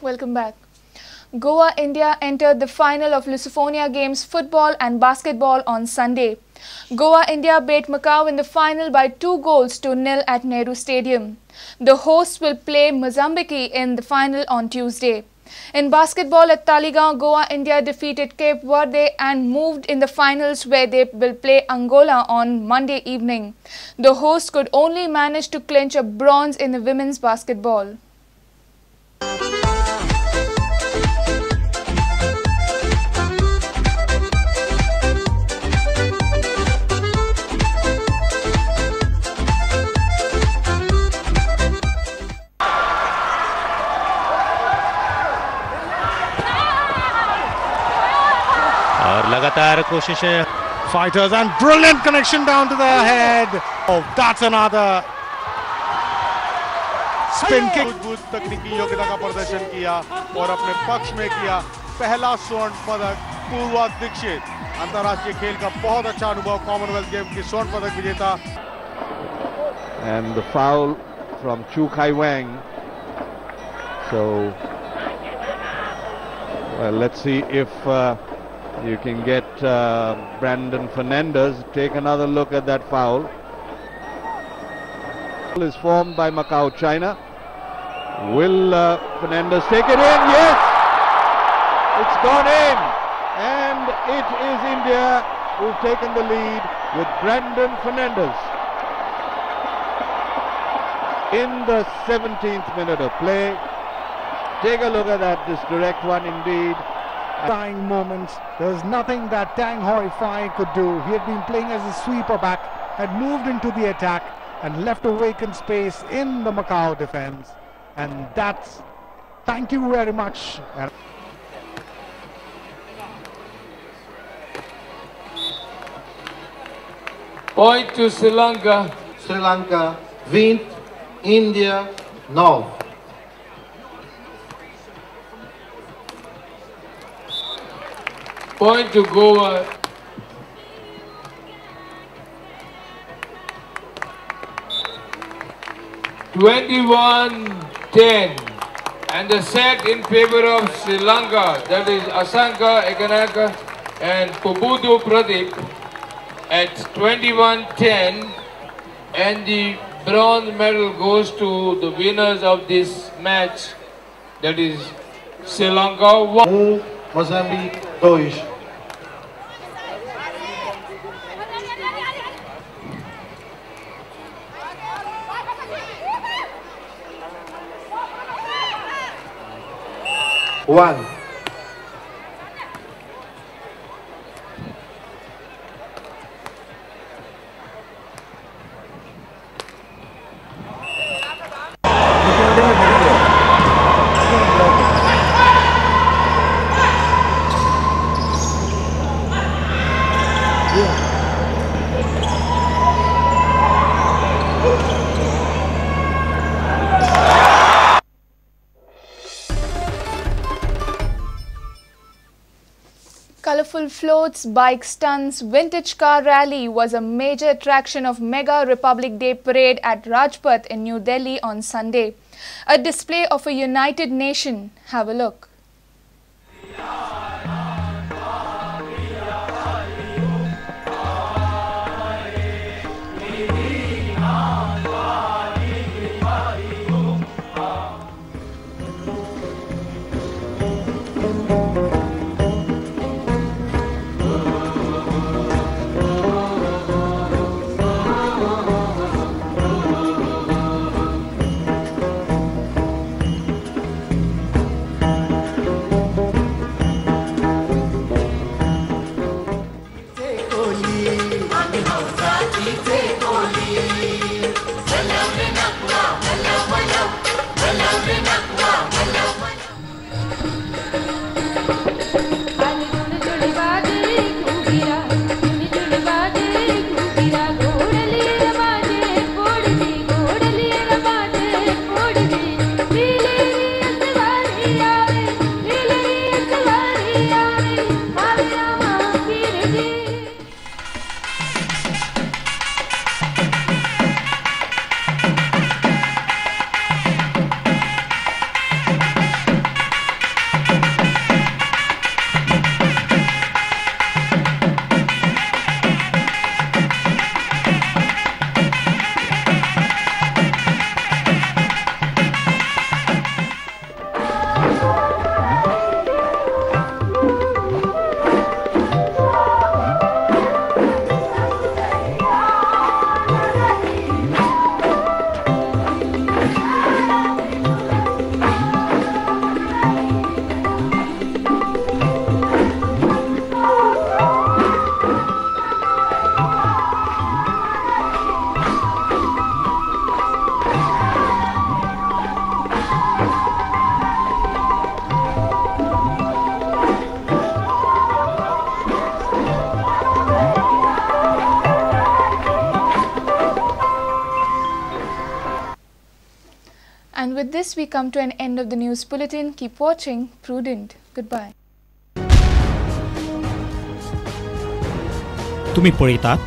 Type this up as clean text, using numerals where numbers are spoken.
Welcome back. Goa, India entered the final of Lusophobia Games football and basketball on Sunday. Goa, India beat Macau in the final by 2-0 at Nehru Stadium. The hosts will play Mozambique in the final on Tuesday. In basketball at Taligaon, Goa, India defeated Cape Verde and moved in the finals where they will play Angola on Monday evening. The hosts could only manage to clinch a bronze in the women's basketball. लगातार कोशिशें fighters and brilliant connection down to the head. Oh, that's another spin kick. मजबूत तकनीकी योग्यता का प्रदर्शन किया और अपने पक्ष में किया पहला स्वर्ण पदक पूर्वा दीक्षित अंतर्राष्ट्रीय खेल का बहुत अच्छा अनुभव कॉमनवेल्थ गेम की स्वर्ण पदक विजेता. And the foul from Chu Kai Wang. So well, let's see if you can get Brandon Fernandez. Take another look at that foul. Is formed by Macau, China. Will Fernandez take it in? Yes! It's gone in! And it is India who've taken the lead with Brandon Fernandez. In the 17th minute of play. Take a look at that, this direct one indeed. Dying moments. There was nothing that Tang Hoi Fai could do. He had been playing as a sweeper back, had moved into the attack and left a vacant space in the Macau defense. And that's, thank you very much. Point to Sri Lanka. Sri Lanka win, India no. Point to Goa. (21-10) and the set in favor of Sri Lanka, that is Asanka Ekanaka and Pubudu Pradeep at 21-10, and the bronze medal goes to the winners of this match, that is Sri Lanka 1. Mozambique 2. One. Colorful floats, bike stunts, vintage car rally was a major attraction of Mega Republic Day Parade at Rajpath in New Delhi on Sunday. A display of a united nation. Have a look. And with this, we come to an end of the news bulletin. Keep watching Prudent. Goodbye. तुम्ही पळयतात